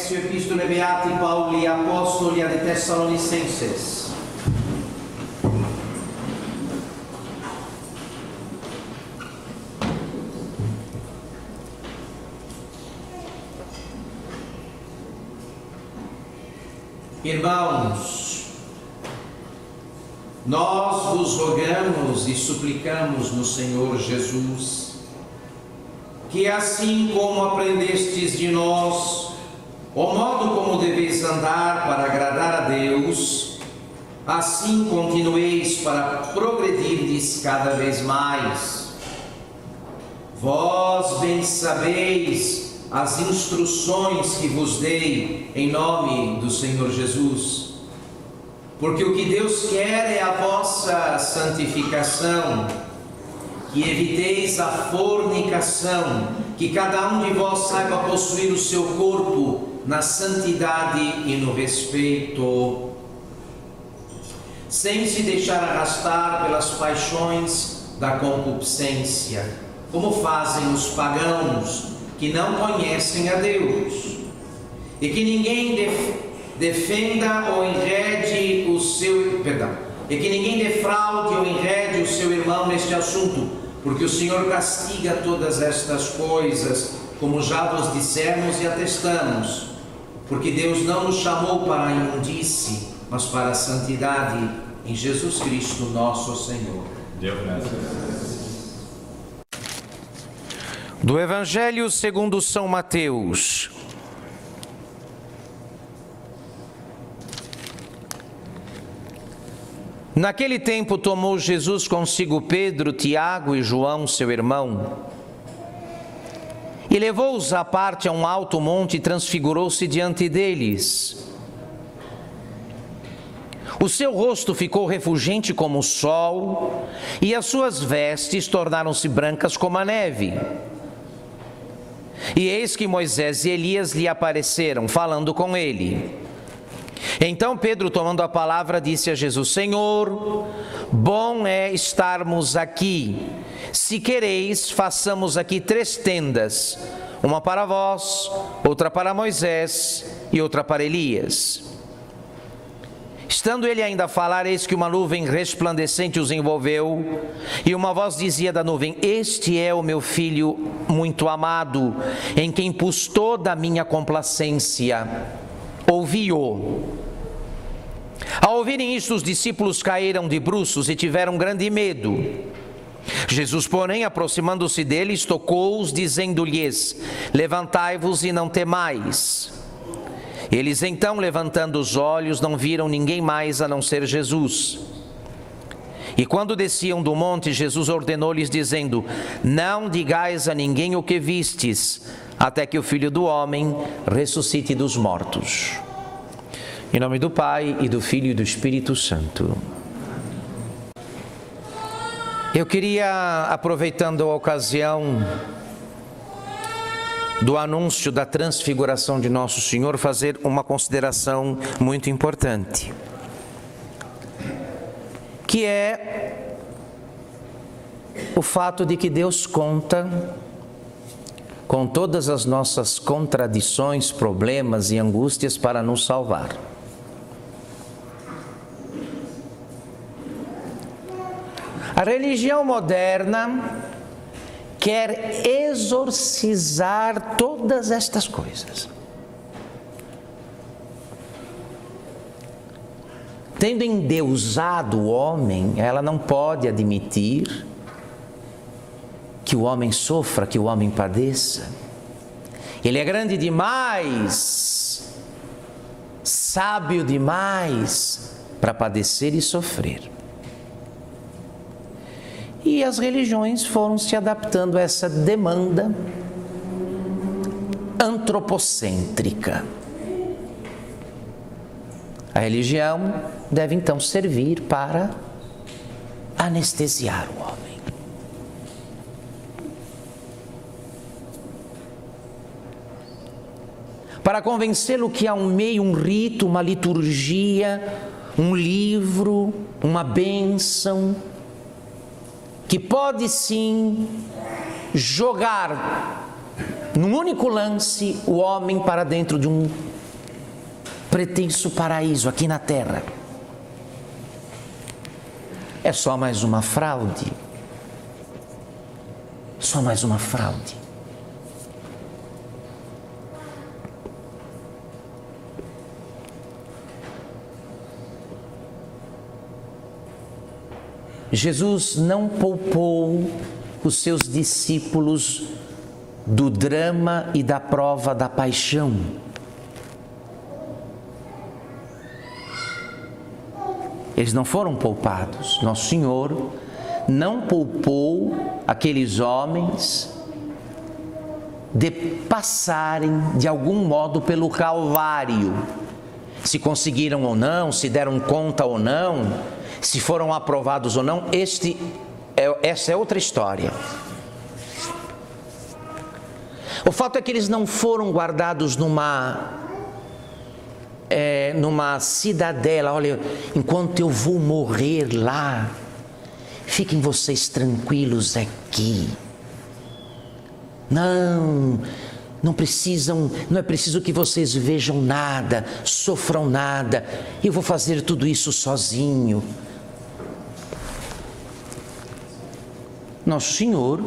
Lectio Epistolae Beati Pauli Apostoli ad Thessalonicenses. Irmãos, nós vos rogamos e suplicamos no Senhor Jesus, que assim como aprendestes de nós o modo como deveis andar para agradar a Deus, assim continueis para progredirdes cada vez mais. Vós bem sabeis as instruções que vos dei em nome do Senhor Jesus, porque o que Deus quer é a vossa santificação, que eviteis a fornicação, que cada um de vós saiba possuir o seu corpo na santidade e no respeito, sem se deixar arrastar pelas paixões da concupiscência, como fazem os pagãos que não conhecem a Deus, e que ninguém defenda ou enrede o seu, e que ninguém defraude ou enrede o seu irmão neste assunto, porque o Senhor castiga todas estas coisas, como já vos dissemos e atestamos, porque Deus não nos chamou para a imundície, mas para a santidade em Jesus Cristo nosso Senhor. Deus graças. Do Evangelho segundo São Mateus. Naquele tempo tomou Jesus consigo Pedro, Tiago e João, seu irmão, e levou-os à parte a um alto monte e transfigurou-se diante deles. O seu rosto ficou refulgente como o sol, e as suas vestes tornaram-se brancas como a neve. E eis que Moisés e Elias lhe apareceram, falando com ele. Então Pedro, tomando a palavra, disse a Jesus: Senhor, bom é estarmos aqui. Se quereis, façamos aqui 3 tendas, uma para vós, outra para Moisés e outra para Elias. Estando ele ainda a falar, eis que uma nuvem resplandecente os envolveu, e uma voz dizia da nuvem: Este é o meu filho muito amado, em quem pus toda a minha complacência. Ouvi-o. Ao ouvirem isto, os discípulos caíram de bruços e tiveram grande medo. Jesus, porém, aproximando-se deles, tocou-os, dizendo-lhes: Levantai-vos e não temais. Eles então, levantando os olhos, não viram ninguém mais a não ser Jesus. E quando desciam do monte, Jesus ordenou-lhes, dizendo: Não digais a ninguém o que vistes, até que o Filho do Homem ressuscite dos mortos. Em nome do Pai, e do Filho e do Espírito Santo. Eu queria, aproveitando a ocasião do anúncio da transfiguração de Nosso Senhor, fazer uma consideração muito importante, que é o fato de que Deus conta com todas as nossas contradições, problemas e angústias para nos salvar. A religião moderna quer exorcizar todas estas coisas. Tendo endeusado o homem, ela não pode admitir que o homem sofra, que o homem padeça. Ele é grande demais, sábio demais para padecer e sofrer. E as religiões foram se adaptando a essa demanda antropocêntrica. A religião deve então servir para anestesiar o homem. Para convencê-lo que há um meio, um rito, uma liturgia, um livro, uma bênção, que pode sim jogar num único lance o homem para dentro de um pretenso paraíso aqui na terra. É só mais uma fraude. Só mais uma fraude. Jesus não poupou os seus discípulos do drama e da prova da paixão. Eles não foram poupados. Nosso Senhor não poupou aqueles homens de passarem de algum modo pelo Calvário. Se conseguiram ou não, se deram conta ou não, se foram aprovados ou não, essa é outra história. O fato é que eles não foram guardados numa cidadela. Olha, enquanto eu vou morrer lá, fiquem vocês tranquilos aqui. Não é preciso que vocês vejam nada, sofram nada. Eu vou fazer tudo isso sozinho. Nosso Senhor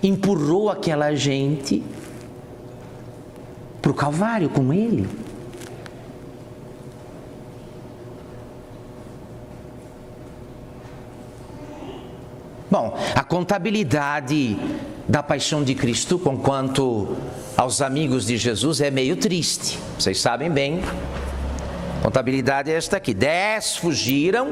empurrou aquela gente para o Calvário com Ele. Bom, a contabilidade da paixão de Cristo, quanto aos amigos de Jesus, é meio triste. Vocês sabem bem. A contabilidade é esta aqui: 10 fugiram,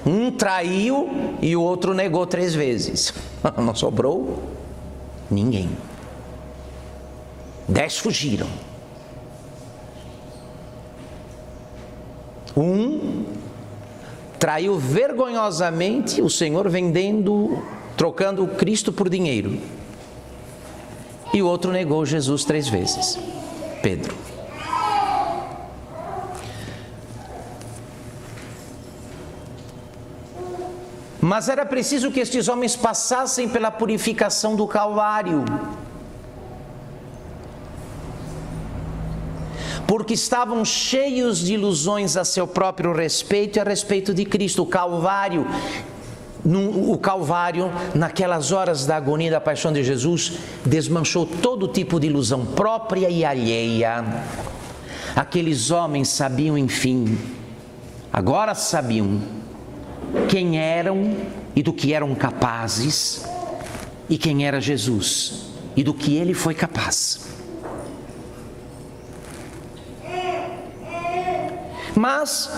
um traiu e o outro negou 3 vezes. Não sobrou ninguém. 10 fugiram. Um traiu vergonhosamente o Senhor trocando Cristo por dinheiro. E o outro negou Jesus 3 vezes. Pedro. Mas era preciso que estes homens passassem pela purificação do Calvário, porque estavam cheios de ilusões a seu próprio respeito e a respeito de Cristo. O Calvário, naquelas horas da agonia e da paixão de Jesus, desmanchou todo tipo de ilusão própria e alheia. Aqueles homens sabiam, enfim, agora sabiam quem eram e do que eram capazes, e quem era Jesus e do que Ele foi capaz. Mas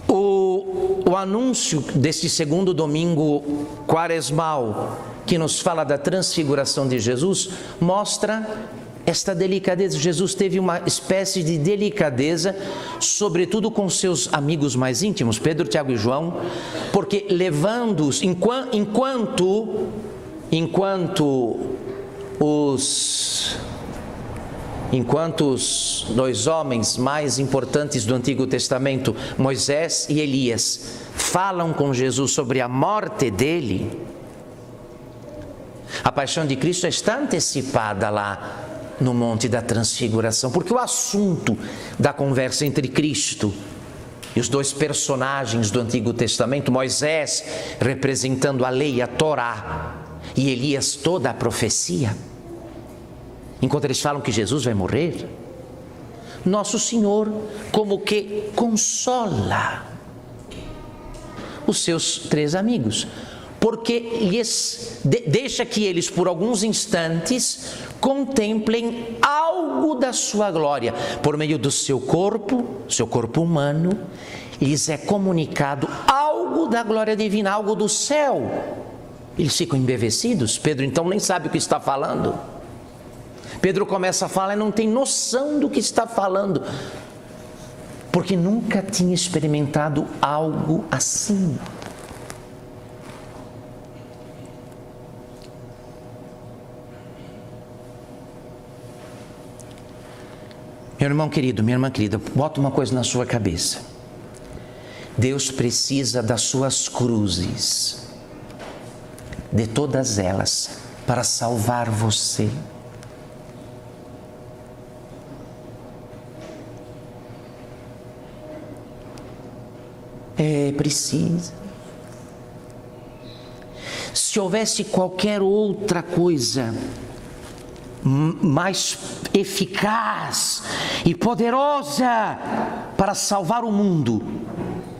o anúncio deste segundo domingo quaresmal, que nos fala da transfiguração de Jesus, mostra esta delicadeza. Jesus teve uma espécie de delicadeza, sobretudo com seus amigos mais íntimos, Pedro, Tiago e João, porque levando-os, enquanto os 2 homens mais importantes do Antigo Testamento, Moisés e Elias, falam com Jesus sobre a morte dele, a paixão de Cristo está antecipada lá no Monte da Transfiguração, porque o assunto da conversa entre Cristo e os 2 personagens do Antigo Testamento, Moisés representando a lei, a Torá, e Elias toda a profecia, enquanto eles falam que Jesus vai morrer, Nosso Senhor como que consola os seus 3 amigos, porque deixa que eles por alguns instantes contemplem algo da sua glória. Por meio do seu corpo humano, lhes é comunicado algo da glória divina, algo do céu. Eles ficam embevecidos. Pedro então nem sabe o que está falando. Pedro começa a falar e não tem noção do que está falando, porque nunca tinha experimentado algo assim. Meu irmão querido, minha irmã querida, bota uma coisa na sua cabeça: Deus precisa das suas cruzes, de todas elas, para salvar você. Precisa. Se houvesse qualquer outra coisa mais eficaz e poderosa para salvar o mundo,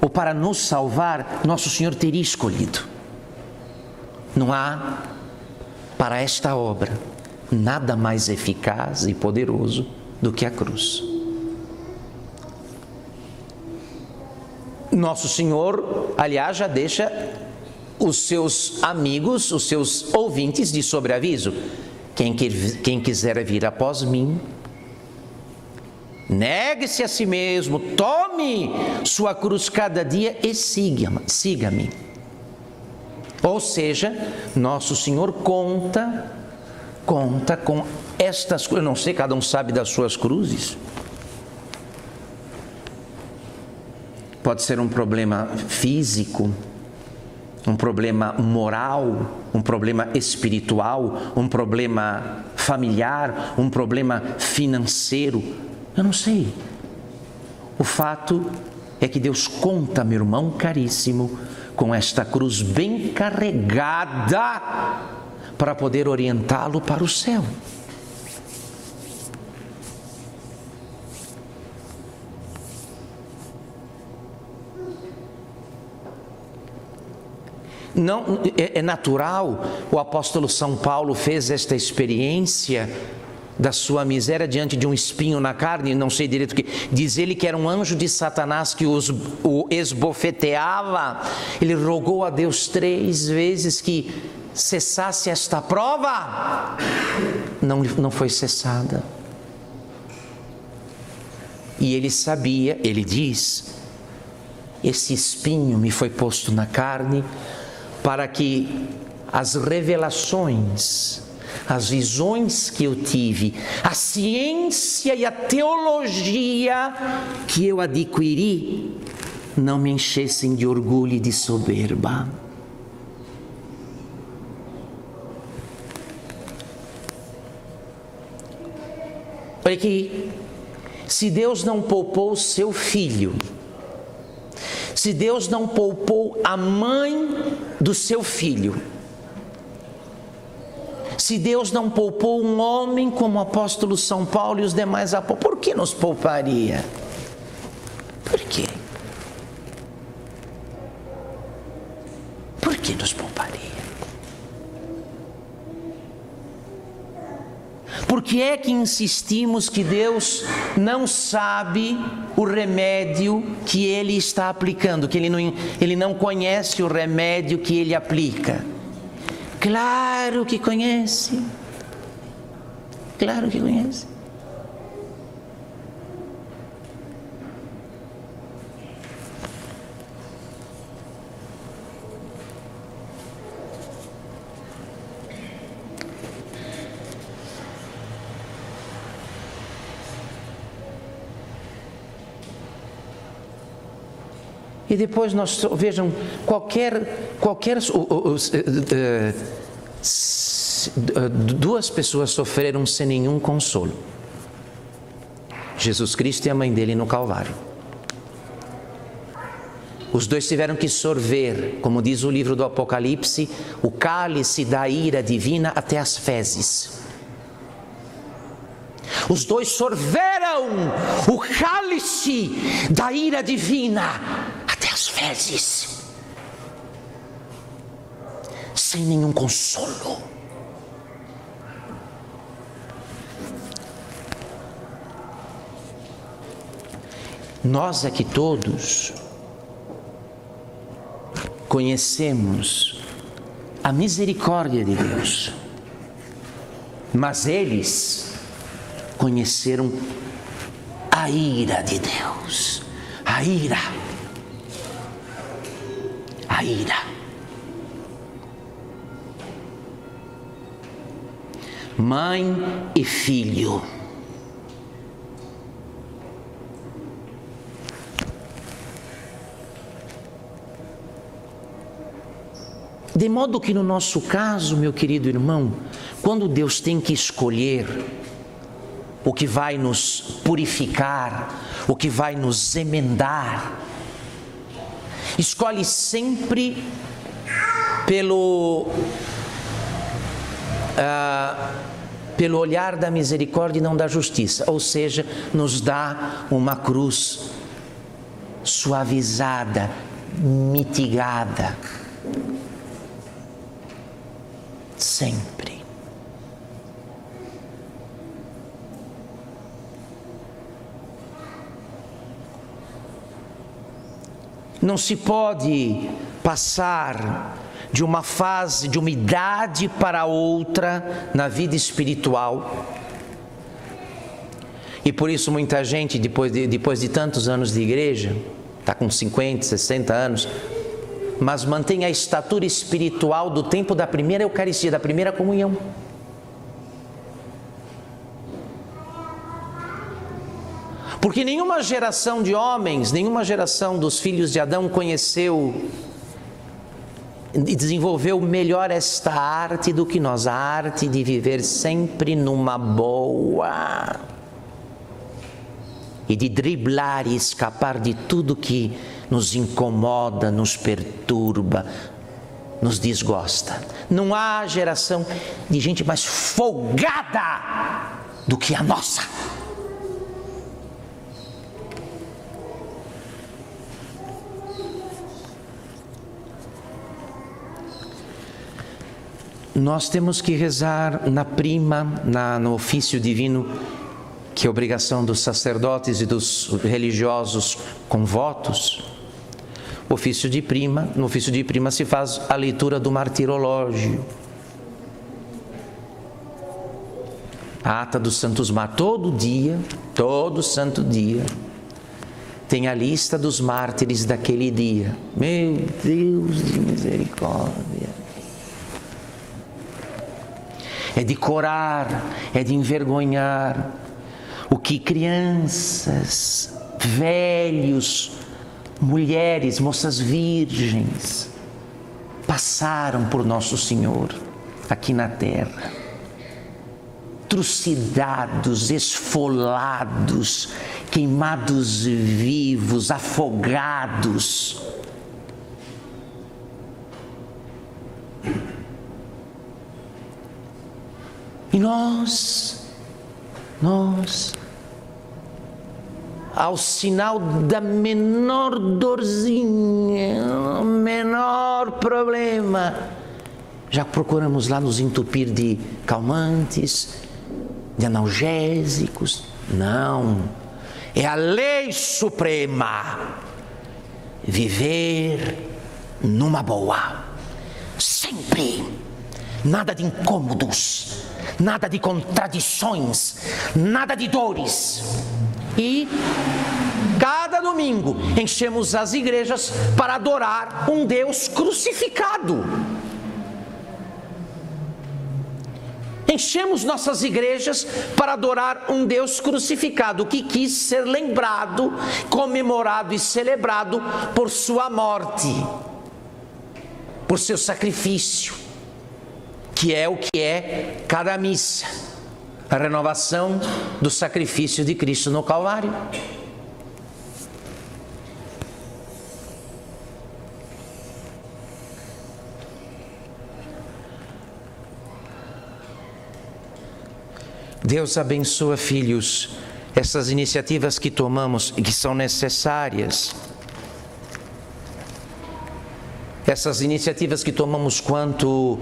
ou para nos salvar, Nosso Senhor teria escolhido. Não há para esta obra nada mais eficaz e poderoso do que a cruz. Nosso Senhor, aliás, já deixa os seus amigos, os seus ouvintes de sobreaviso: quem quiser vir após mim, negue-se a si mesmo, tome sua cruz cada dia e siga-me. Ou seja, Nosso Senhor conta com estas coisas. Eu não sei, cada um sabe das suas cruzes. Pode ser um problema físico, um problema moral, um problema espiritual, um problema familiar, um problema financeiro. Eu não sei. O fato é que Deus conta, meu irmão caríssimo, com esta cruz bem carregada para poder orientá-lo para o céu. Não, é natural, o apóstolo São Paulo fez esta experiência da sua miséria diante de um espinho na carne, não sei direito o que, diz ele que era um anjo de Satanás que o esbofeteava. Ele rogou a Deus 3 vezes que cessasse esta prova, não foi cessada. E ele sabia, ele diz: esse espinho me foi posto na carne para que as revelações, as visões que eu tive, a ciência e a teologia que eu adquiri, não me enchessem de orgulho e de soberba. Olha aqui, se Deus não poupou o seu filho, se Deus não poupou a mãe do seu filho, se Deus não poupou um homem como o apóstolo São Paulo e os demais apóstolos, por que nos pouparia? Por quê? Por que nos pouparia? Por que é que insistimos que Deus não sabe o remédio que Ele está aplicando, que Ele não conhece o remédio que Ele aplica? Claro que conhece. Claro que conhece. E depois nós vejam, duas pessoas sofreram sem nenhum consolo: Jesus Cristo e a mãe dele no Calvário. Os dois tiveram que sorver, como diz o livro do Apocalipse, o cálice da ira divina até as fezes. Os dois sorveram o cálice da ira divina até as fezes, sem nenhum consolo. Nós aqui todos conhecemos a misericórdia de Deus, mas eles conheceram a ira de Deus, a ira. Mãe e filho. De modo que no nosso caso, meu querido irmão, quando Deus tem que escolher o que vai nos purificar, o que vai nos emendar, escolhe sempre pelo olhar da misericórdia e não da justiça, ou seja, nos dá uma cruz suavizada, mitigada, sempre. Não se pode passar de uma fase, de uma idade para outra na vida espiritual. E por isso muita gente, depois de tantos anos de igreja, está com 50, 60 anos, mas mantém a estatura espiritual do tempo da primeira Eucaristia, da primeira comunhão. Porque nenhuma geração de homens, nenhuma geração dos filhos de Adão conheceu e desenvolveu melhor esta arte do que nós, a arte de viver sempre numa boa e de driblar e escapar de tudo que nos incomoda, nos perturba, nos desgosta. Não há geração de gente mais folgada do que a nossa. Nós temos que rezar na prima, no ofício divino, que é obrigação dos sacerdotes e dos religiosos com votos. No ofício de prima se faz a leitura do martirológio, a ata dos santos mártires. Todo santo dia, tem a lista dos mártires daquele dia. Meu Deus de misericórdia! É de corar, é de envergonhar o que crianças, velhos, mulheres, moças virgens passaram por Nosso Senhor aqui na terra. Trucidados, esfolados, queimados vivos, afogados. E nós, ao sinal da menor dorzinha, menor problema, já procuramos lá nos entupir de calmantes, de analgésicos. Não, é a lei suprema, viver numa boa, sempre, nada de incômodos, nada de contradições, nada de dores. E cada domingo enchemos as igrejas para adorar um Deus crucificado. Enchemos nossas igrejas para adorar um Deus crucificado que quis ser lembrado, comemorado e celebrado por sua morte, por seu sacrifício, que é o que é cada missa, a renovação do sacrifício de Cristo no Calvário. Deus abençoa, filhos, essas iniciativas que tomamos e que são necessárias. Essas iniciativas que tomamos quanto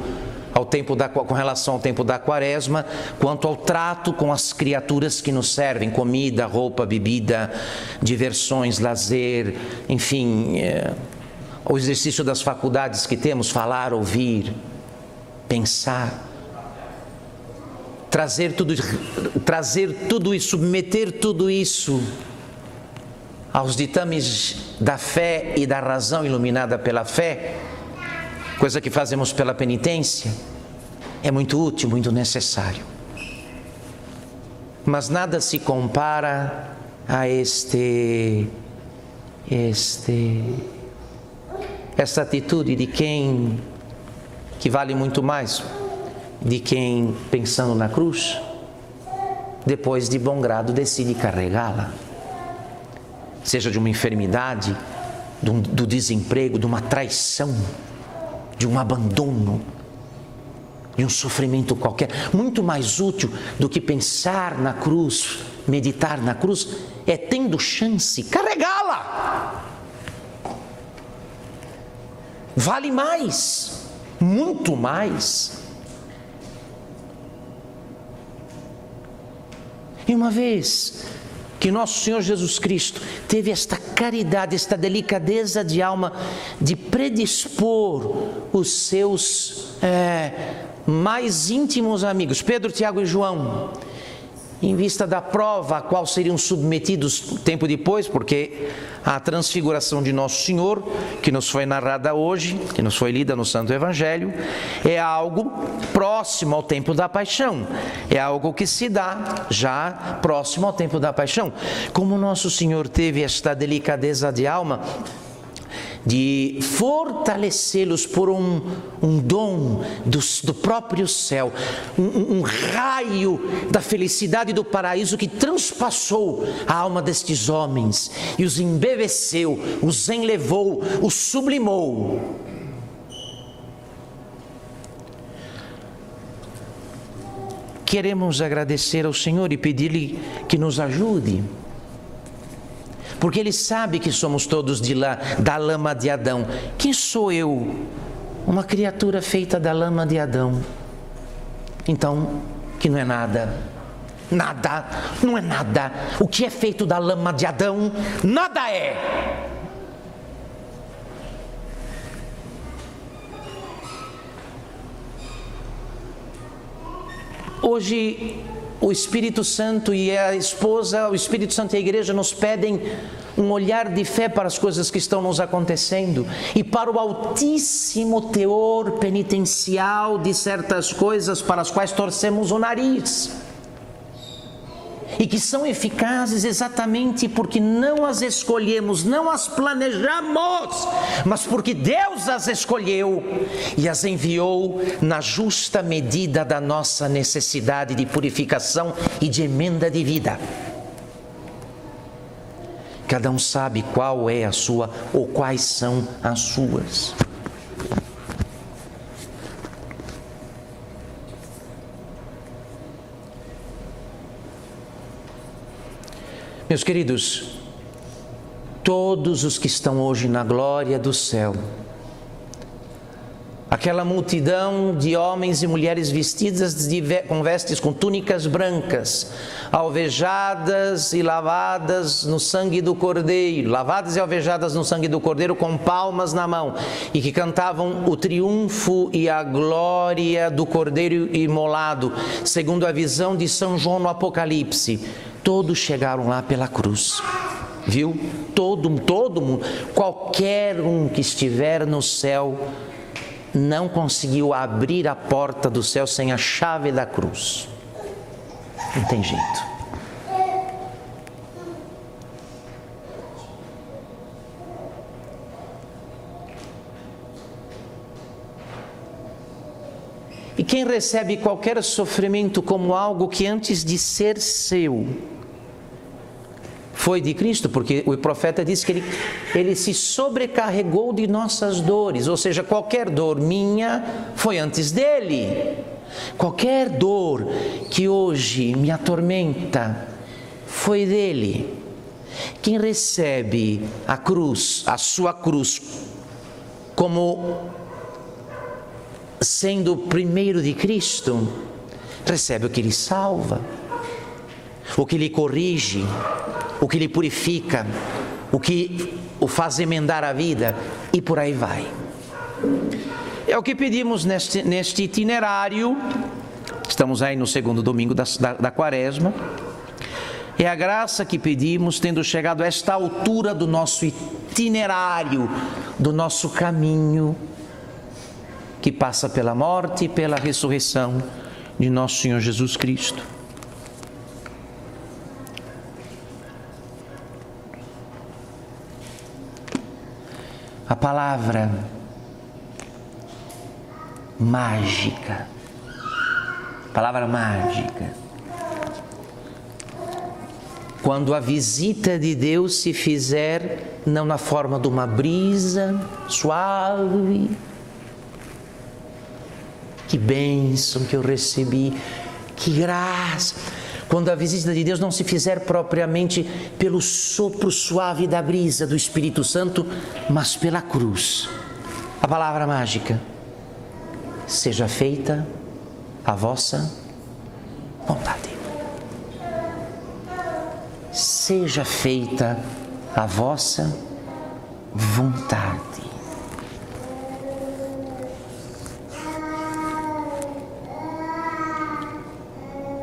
ao tempo com relação ao tempo da Quaresma, quanto ao trato com as criaturas que nos servem, comida, roupa, bebida, diversões, lazer, enfim, o exercício das faculdades que temos, falar, ouvir, pensar. Trazer tudo isso, submeter tudo isso aos ditames da fé e da razão iluminada pela fé, coisa que fazemos pela penitência, é muito útil, muito necessário. Mas nada se compara a esta atitude de quem que vale muito mais, de quem, pensando na cruz, depois de bom grado decide carregá-la, seja de uma enfermidade, do desemprego, de uma traição, de um abandono, de um sofrimento qualquer. Muito mais útil do que pensar na cruz, meditar na cruz, é, tendo chance, carregá-la. Vale mais, muito mais. E uma vez que nosso Senhor Jesus Cristo teve esta caridade, esta delicadeza de alma de predispor os seus mais íntimos amigos, Pedro, Tiago e João, em vista da prova a qual seriam submetidos tempo depois, porque a transfiguração de Nosso Senhor, que nos foi narrada hoje, que nos foi lida no Santo Evangelho, é algo próximo ao tempo da paixão, é algo que se dá já próximo ao tempo da paixão. Como Nosso Senhor teve esta delicadeza de alma de fortalecê-los por um dom do próprio céu, um raio da felicidade e do paraíso que transpassou a alma destes homens e os embeveceu, os enlevou, os sublimou. Queremos agradecer ao Senhor e pedir-lhe que nos ajude, porque Ele sabe que somos todos da lama de Adão. Quem sou eu? Uma criatura feita da lama de Adão. Então, que não é nada. Nada, não é nada. O que é feito da lama de Adão, nada é. Hoje, o Espírito Santo e a esposa, o Espírito Santo e a igreja nos pedem um olhar de fé para as coisas que estão nos acontecendo e para o altíssimo teor penitencial de certas coisas para as quais torcemos o nariz e que são eficazes exatamente porque não as escolhemos, não as planejamos, mas porque Deus as escolheu e as enviou na justa medida da nossa necessidade de purificação e de emenda de vida. Cada um sabe qual é a sua ou quais são as suas. Meus queridos, todos os que estão hoje na glória do céu, aquela multidão de homens e mulheres vestidas com vestes, com túnicas brancas, alvejadas e lavadas no sangue do Cordeiro, lavadas e alvejadas no sangue do Cordeiro com palmas na mão, e que cantavam o triunfo e a glória do Cordeiro imolado, segundo a visão de São João no Apocalipse. Todos chegaram lá pela cruz, viu? Todo mundo, qualquer um que estiver no céu, não conseguiu abrir a porta do céu sem a chave da cruz. Não tem jeito. E quem recebe qualquer sofrimento como algo que antes de ser seu, foi de Cristo, porque o profeta diz que ele se sobrecarregou de nossas dores, ou seja, qualquer dor minha foi antes dele. Qualquer dor que hoje me atormenta foi dele. Quem recebe a cruz, a sua cruz, como sendo o primeiro de Cristo, recebe o que lhe salva, o que lhe corrige, o que lhe purifica, o que o faz emendar a vida, e por aí vai. É o que pedimos neste itinerário. Estamos aí no segundo domingo da Quaresma. É a graça que pedimos, tendo chegado a esta altura do nosso itinerário, do nosso caminho, que passa pela morte e pela ressurreição de nosso Senhor Jesus Cristo. A palavra mágica, quando a visita de Deus se fizer não na forma de uma brisa suave. Que bênção que eu recebi, que graça. Quando a visita de Deus não se fizer propriamente pelo sopro suave da brisa do Espírito Santo, mas pela cruz. A palavra mágica: seja feita a vossa vontade. Seja feita a vossa vontade.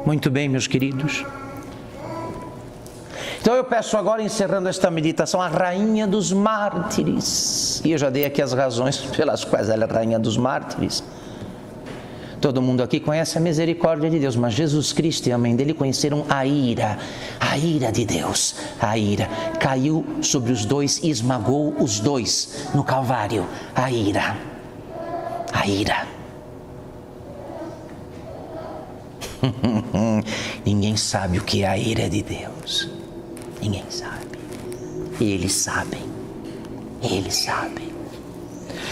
Muito bem, meus queridos. Então eu peço agora, encerrando esta meditação, a Rainha dos Mártires. E eu já dei aqui as razões pelas quais ela é Rainha dos Mártires. Todo mundo aqui conhece a misericórdia de Deus, mas Jesus Cristo e a mãe dele conheceram a ira de Deus. A ira caiu sobre os dois e esmagou os dois no Calvário. A ira. Ninguém sabe o que é a ira de Deus. Ninguém sabe. Eles sabem.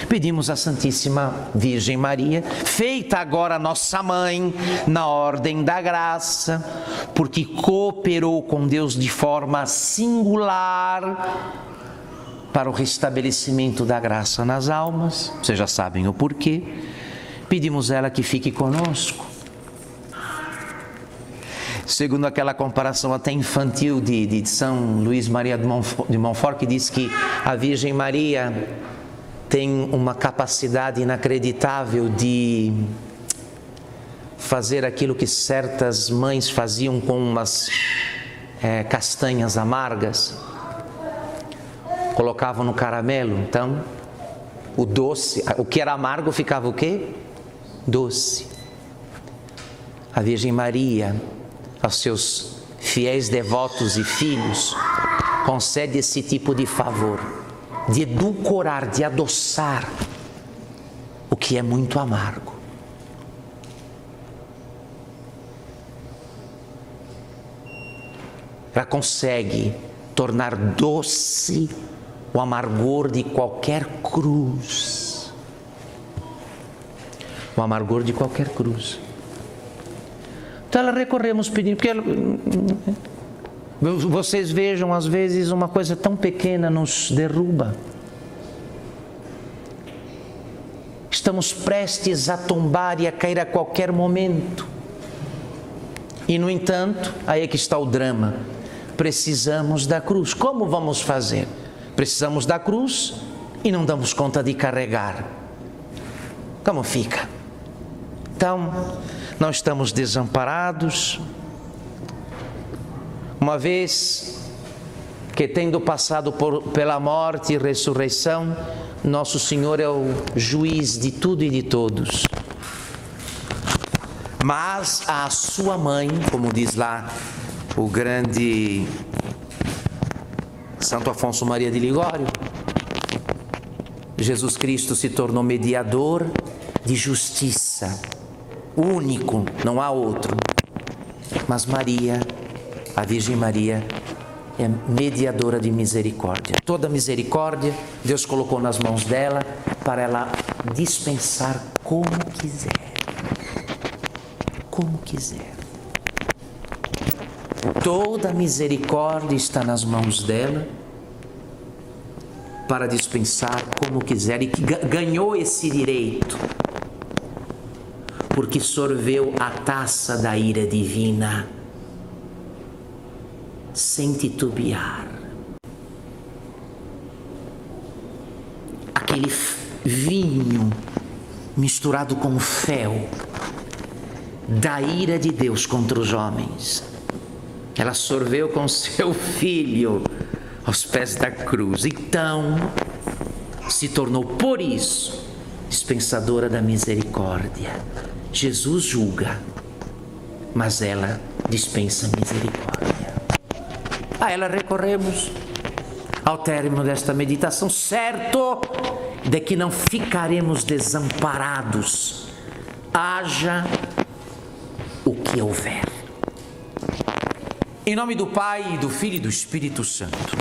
Pedimos à Santíssima Virgem Maria, feita agora nossa mãe na ordem da graça, porque cooperou com Deus de forma singular para o restabelecimento da graça nas almas. Vocês já sabem o porquê. Pedimos a ela que fique conosco. Segundo aquela comparação até infantil de São Luís Maria de Montfort, que diz que a Virgem Maria tem uma capacidade inacreditável de fazer aquilo que certas mães faziam com umas castanhas amargas. Colocavam no caramelo, então o doce, o que era amargo ficava o quê? Doce. A Virgem Maria, aos seus fiéis devotos e filhos, concede esse tipo de favor, de edulcorar, de adoçar o que é muito amargo. Ela consegue tornar doce o amargor de qualquer cruz. O amargor de qualquer cruz. Então ela recorremos pedindo, porque vocês vejam, às vezes uma coisa tão pequena nos derruba. Estamos prestes a tombar e a cair a qualquer momento. E no entanto, aí é que está o drama. Precisamos da cruz. Como vamos fazer? Precisamos da cruz e não damos conta de carregar. Como fica? Então, não estamos desamparados. Uma vez que, tendo passado pela morte e ressurreição, nosso Senhor é o juiz de tudo e de todos. Mas a sua mãe, como diz lá o grande Santo Afonso Maria de Ligório, Jesus Cristo se tornou mediador de justiça, único, não há outro. Mas Maria, a Virgem Maria, é mediadora de misericórdia. Toda misericórdia Deus colocou nas mãos dela para ela dispensar como quiser. Como quiser. Toda misericórdia está nas mãos dela para dispensar como quiser, e que ganhou esse direito porque sorveu a taça da ira divina sem titubear. Aquele vinho misturado com fel da ira de Deus contra os homens, ela sorveu com seu filho aos pés da cruz. Então se tornou, por isso, dispensadora da misericórdia. Jesus julga, mas ela dispensa misericórdia. A ela recorremos ao término desta meditação, certo de que não ficaremos desamparados, haja o que houver. Em nome do Pai, e do Filho e do Espírito Santo.